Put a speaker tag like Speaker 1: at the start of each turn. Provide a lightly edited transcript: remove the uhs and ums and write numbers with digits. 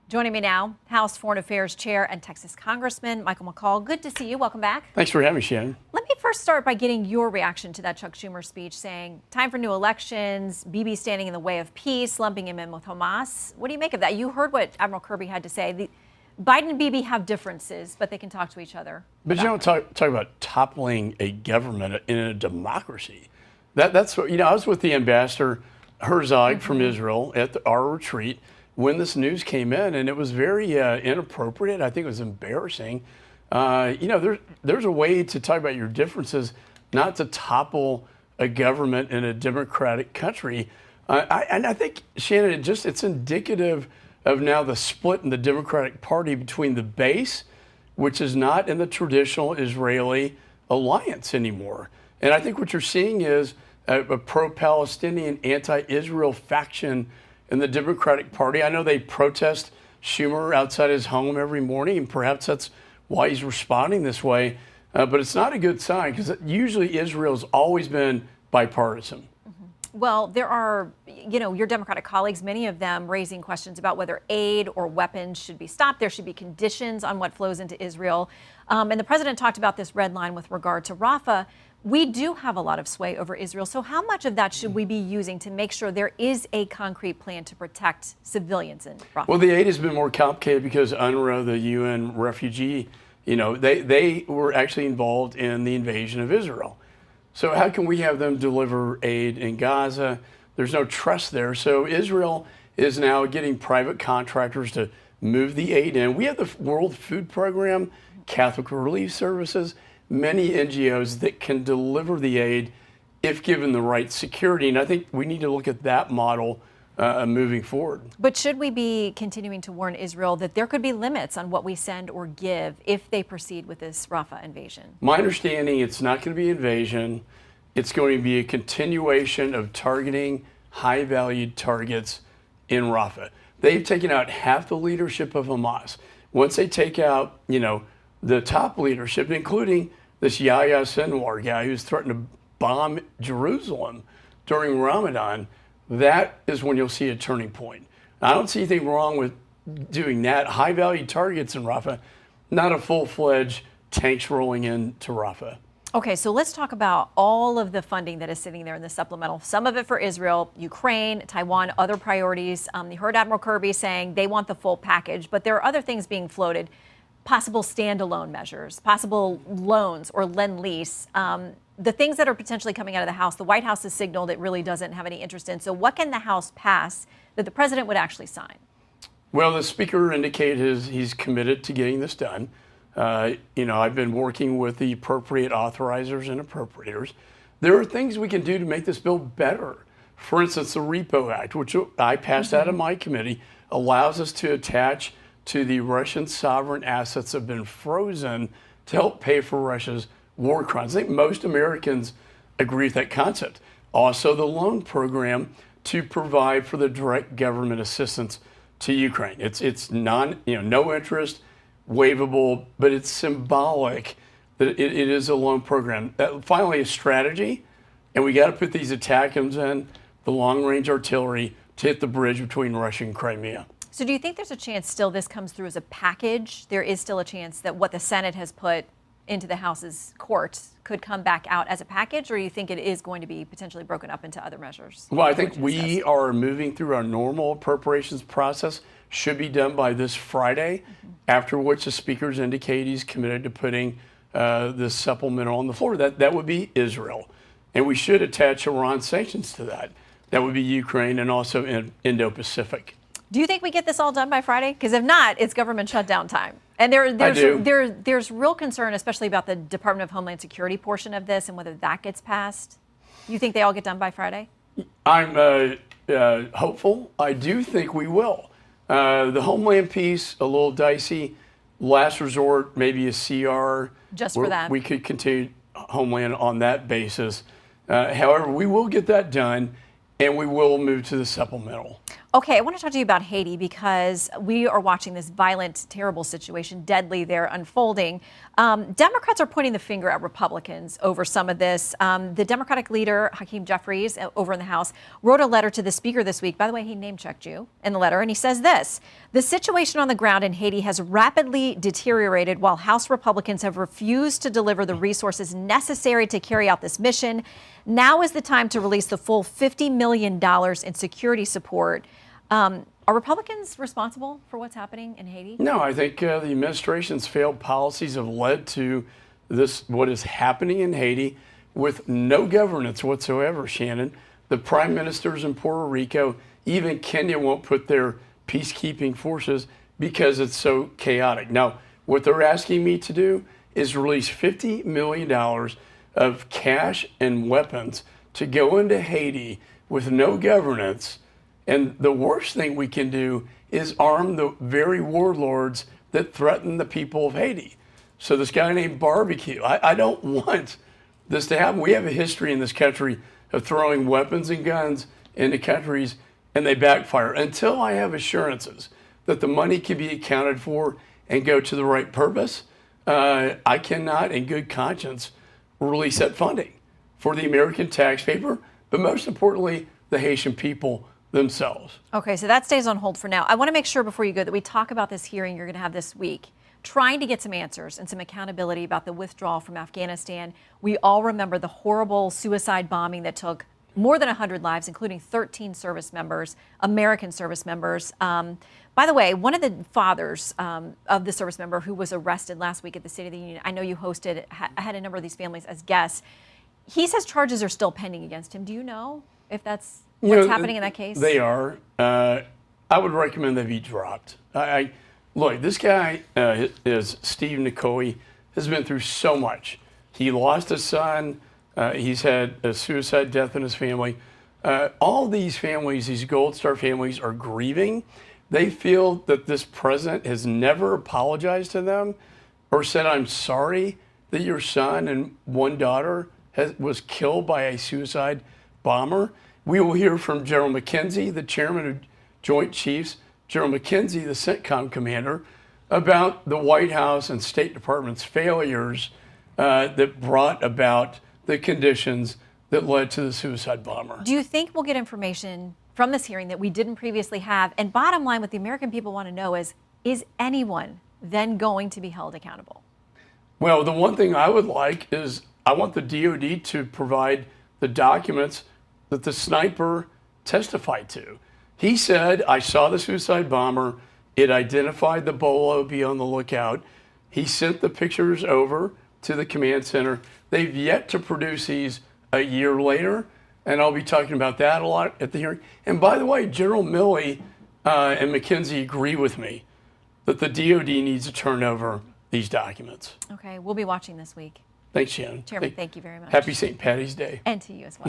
Speaker 1: Joining me now, House Foreign Affairs Chair and Texas Congressman Michael McCaul. Good to see you. Welcome back.
Speaker 2: Thanks for having me, Shannon.
Speaker 1: Let me first start by getting your reaction to that Chuck Schumer speech saying, time for new elections, Bibi standing in the way of peace, lumping him in with Hamas. What do you make of that? You heard what Admiral Kirby had to say. Biden and Bibi have differences, but they can talk to each other.
Speaker 2: But you don't talk about toppling a government in a democracy. That's what, I was with the ambassador Herzog from Israel at our retreat when this news came in, and it was very inappropriate. I think it was embarrassing. There's a way to talk about your differences, not to topple a government in a democratic country. And I think, Shannon, it's indicative of now the split in the Democratic Party between the base, which is not in the traditional Israeli alliance anymore. And I think what you're seeing is a pro-Palestinian, anti-Israel faction in the Democratic Party. I know they protest Schumer outside his home every morning, and perhaps that's why he's responding this way. But it's not a good sign, because usually Israel's always been bipartisan.
Speaker 1: Well, there are, your Democratic colleagues, many of them raising questions about whether aid or weapons should be stopped. There should be conditions on what flows into Israel. And the president talked about this red line with regard to Rafah. We do have a lot of sway over Israel. So how much of that should we be using to make sure there is a concrete plan to protect civilians in Rafah?
Speaker 2: Well, the aid has been more complicated because UNRWA, the UN refugee, they were actually involved in the invasion of Israel. So how can we have them deliver aid in Gaza? There's no trust there. So Israel is now getting private contractors to move the aid in. We have the World Food Program, Catholic Relief Services, many NGOs that can deliver the aid if given the right security. And I think we need to look at that model moving forward.
Speaker 1: But should we be continuing to warn Israel that there could be limits on what we send or give if they proceed with this Rafah invasion?
Speaker 2: My understanding, it's not going to be invasion. It's going to be a continuation of targeting high-valued targets in Rafah. They've taken out half the leadership of Hamas. Once they take out, the top leadership, including this Yahya Sinwar guy who's threatened to bomb Jerusalem during Ramadan, that is when you'll see a turning point. I don't see anything wrong with doing that. High-value targets in Rafah, not a full-fledged tanks rolling into Rafah.
Speaker 1: Okay, so let's talk about all of the funding that is sitting there in the supplemental. Some of it for Israel, Ukraine, Taiwan, other priorities. You heard Admiral Kirby saying they want the full package, but there are other things being floated. Possible standalone measures, possible loans or lend-lease. The things that are potentially coming out of the House, the White House has signaled it really doesn't have any interest in. So what can the House pass that the president would actually sign?
Speaker 2: Well, the speaker indicated he's committed to getting this done. I've been working with the appropriate authorizers and appropriators. There are things we can do to make this bill better. For instance, the Repo Act, which I passed out of my committee, allows us to attach to the Russian sovereign assets that have been frozen to help pay for Russia's war crimes. I think most Americans agree with that concept. Also, the loan program to provide for the direct government assistance to Ukraine. It's no interest, waivable, but it's symbolic that it is a loan program. Finally, a strategy, and we got to put these ATACMS in, the long-range artillery, to hit the bridge between Russia and Crimea.
Speaker 1: So do you think there's a chance still this comes through as a package? There is still a chance that what the Senate has put into the House's court could come back out as a package, or you think it is going to be potentially broken up into other measures?
Speaker 2: Well, I think we are moving through our normal appropriations process. Should be done by this Friday, after which the speaker's indicate he's committed to putting this supplemental on the floor. That would be Israel. And we should attach Iran sanctions to that. That would be Ukraine and also Indo-Pacific.
Speaker 1: Do you think we get this all done by Friday? Because if not, it's government shutdown time. And there's real concern, especially about the Department of Homeland Security portion of this and whether that gets passed. You think they all get done by Friday?
Speaker 2: I'm hopeful. I do think we will. The Homeland piece, a little dicey. Last resort, maybe a CR.
Speaker 1: Just for that.
Speaker 2: We could continue Homeland on that basis. However, we will get that done, and we will move to the supplemental.
Speaker 1: Okay, I want to talk to you about Haiti because we are watching this violent, terrible situation, deadly there, unfolding. Democrats are pointing the finger at Republicans over some of this. The Democratic leader, Hakeem Jeffries, over in the House, wrote a letter to the Speaker this week. By the way, he name-checked you in the letter, and he says this: the situation on the ground in Haiti has rapidly deteriorated while House Republicans have refused to deliver the resources necessary to carry out this mission. Now is the time to release the full $50 million in security support. Are Republicans responsible for what's happening in Haiti?
Speaker 2: No, I think the administration's failed policies have led to what is happening in Haiti with no governance whatsoever, Shannon. The prime ministers in Puerto Rico, even Kenya won't put their peacekeeping forces because it's so chaotic. Now, what they're asking me to do is release $50 million of cash and weapons to go into Haiti with no governance. And the worst thing we can do is arm the very warlords that threaten the people of Haiti. So this guy named Barbecue, I don't want this to happen. We have a history in this country of throwing weapons and guns into countries and they backfire. Until I have assurances that the money can be accounted for and go to the right purpose, I cannot in good conscience release that funding for the American taxpayer, but most importantly, the Haitian people themselves.
Speaker 1: Okay, so that stays on hold for now. I want to make sure before you go that we talk about this hearing you're going to have this week, trying to get some answers and some accountability about the withdrawal from Afghanistan. We all remember the horrible suicide bombing that took more than 100 lives, including 13 service members, American service members. By the way, one of the fathers of the service member who was arrested last week at the State of the Union, I know you hosted, had a number of these families as guests. He says charges are still pending against him. Do you know if that's what's happening in that case?
Speaker 2: They are. I would recommend they be dropped. Look, this guy is Steve Nicoy, has been through so much. He lost a son. He's had a suicide death in his family. All these families, these Gold Star families, are grieving. They feel that this president has never apologized to them or said, I'm sorry that your son and one daughter was killed by a suicide bomber. We will hear from General McKenzie, the chairman of Joint Chiefs, General McKenzie, the CENTCOM commander, about the White House and State Department's failures that brought about the conditions that led to the suicide bomber.
Speaker 1: Do you think we'll get information from this hearing that we didn't previously have? And bottom line, what the American people want to know is anyone then going to be held accountable?
Speaker 2: Well, the one thing I would like is I want the DOD to provide the documents that the sniper testified to. He said, I saw the suicide bomber. It identified the bolo, be on the lookout. He sent the pictures over to the command center. They've yet to produce these a year later, and I'll be talking about that a lot at the hearing. And by the way, General Milley and McKenzie agree with me that the DOD needs to turn over these documents.
Speaker 1: Okay, we'll be watching this week.
Speaker 2: Thanks, Shannon.
Speaker 1: Chairman, thank you very much.
Speaker 2: Happy St. Patty's Day.
Speaker 1: And to you as well.